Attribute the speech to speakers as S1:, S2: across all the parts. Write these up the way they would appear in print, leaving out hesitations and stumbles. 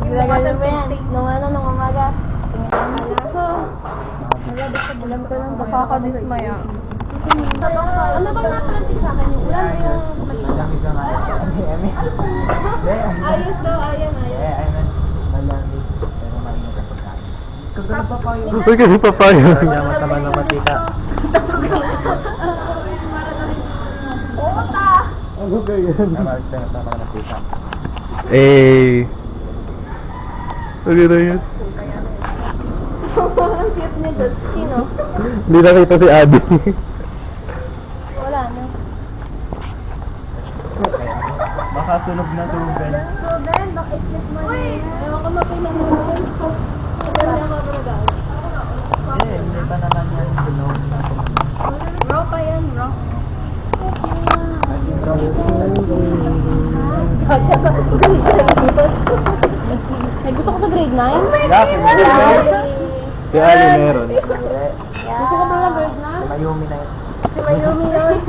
S1: Ginagawa mo yan. Nung umaga. Alam ko lang nakakadismaya. Ano bang na-practice sa akin? Yung ulan o yung ayos daw, ayan.
S2: Uy, kasi papayo. Kaya mataman ng matika.
S1: Puta!
S2: Ano ba yan? Eh. Ano na yun?
S1: Ang cute niya doon. Sino?
S2: Hindi nakita si Adi.
S1: Wala na.
S2: Baka sunog na suben.
S1: So Ben, baka-exit mo na yan. Ewan ko mapilang mo na yun. Maganda ka ba na
S2: Hindi pa naman yan sunog.
S1: Raw pa yan, raw. Ay, gusto ko sa grade 9?
S2: Si Ali meron.
S1: Gusto ko pala grade 9?
S2: Mayumi na yun.
S1: Si Mayumi yun.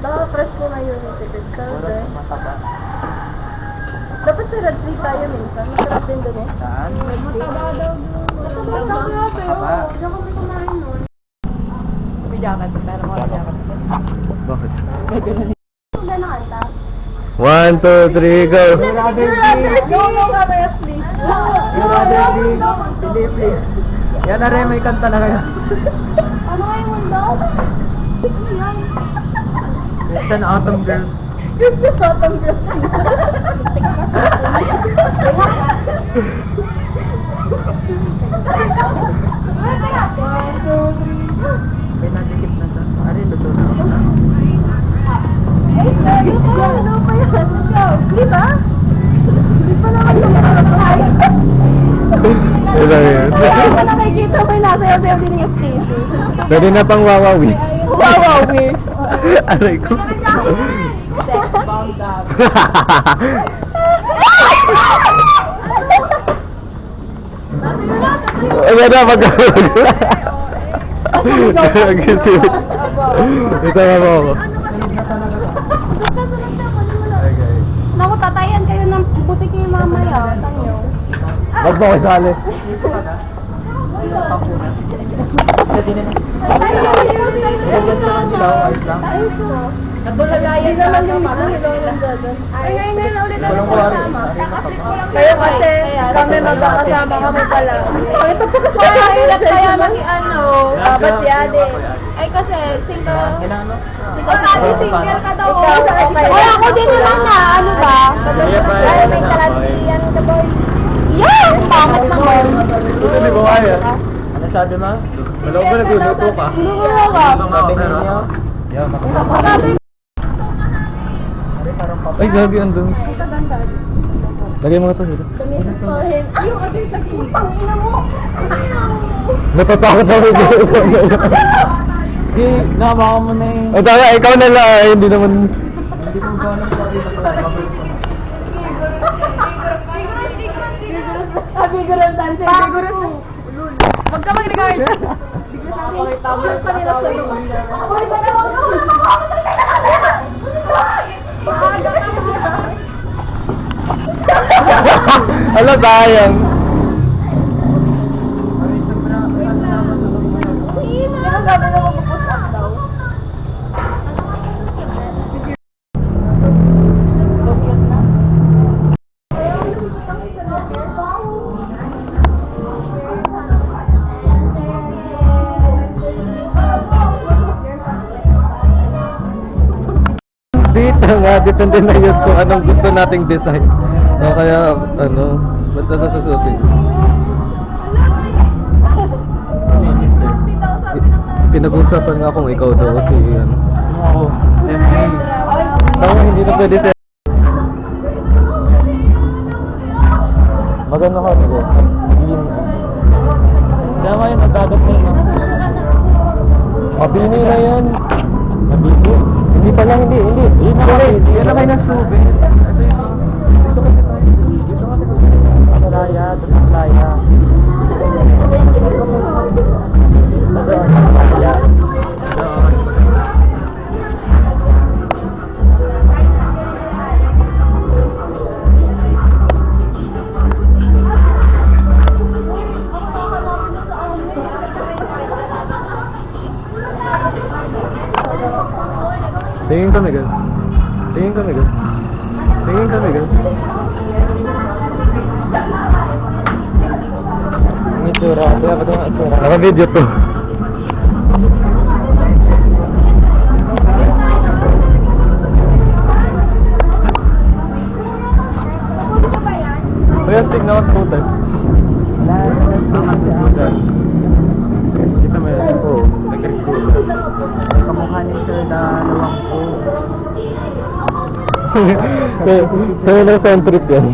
S1: Baka crush ko Mayumi si Crystal.
S2: Mataba.
S1: Dapat sa Red 3 tayo minsan. Masarap din doon eh.
S2: Saan?
S1: Mataba daw. Mataba daw pero hindi ako may kumain nun.
S3: May jacket, pero wala jacket.
S2: Bakit?
S1: Gano'n kanta?
S2: 1, 2, 3, go!
S1: No cameras please.
S2: Yan na rin, may kanta na kayo.
S1: Ano kayong mundo? Ano yan?
S2: Christian Autumn Girls.
S1: Yung siya tatang girls.
S2: May nagikip na siya. Ari, luto na.
S1: Ay, ano pa yan? Let's go. Di ba? Di pa naman yung makakakain.
S2: Ito yun.
S1: Wala ko nakikita may nasayaw-sayaw din yung Stacy.
S2: Pwede na pang wawawi.
S1: Wawawi.
S2: Aray ko.
S3: Sex bomb daw.
S2: Ano na, mag-agusip. Ito nga mo ako.
S1: Naku, tatayan kayo ng butik yung mamaya. Tanyo.
S2: Wag mo ko sali.
S1: Natulalayan naman yung mga hilong doon. Ay, ngayon na ulit ang kasama. Kayo kasi kami magkakasama kami pala. Kaya hirap kaya ano, ba't si Ade? Ay kasi single single ka daw. Ay ako din naman na, ano ba? Ay may kalantiyan ka boy. Yan! Pangit naman.
S2: Hindi mo kaya. Ano sabi mo? Wala ko ba nagluluto ka? Sabi ninyo? Yan,
S1: Sabi
S2: ay, gabi andun. Lagay mo ito dito.
S1: Tumisasohin. Ay, yung ano yung sakit. Pangina mo.
S2: Natatakot ako dito. Hindi, nakabaka mo na eh. O tama, ikaw na lang. Hindi naman. Hindi mo ba
S1: Biguros dancing. Biguros. Huwag ka mag-regard. Biguros dancing. Huwag pa nila sa luman. Huwag pa nila sa luman.
S2: Ano sayang? Dito nga, depende na yun kung anong gusto nating design. O kaya, ano, basta sa susutin. Pinag-usapan nga kung ikaw daw, si ano. Oo, siyempre. Tama, hindi na pwede sa... Maganda ka, diba? Tama yun, nagdagat na yun. Mabini na yan. Mabini? Hindi pa lang, hindi. Yun na kayo. Yan na kayo ng sube. Ito yun. Dito ka. Laya, laya. kami, girl. Tingin kami, girl. Tingin kami, girl. Ang itsura. Kaya ba ito nga itsura? Naka-video to. Kaya stick na ako scooter. Kita mo yan? Oo. Nag-scooter.
S3: Kamukha ni Sir na luwang po.
S2: Kaya na-centric yan.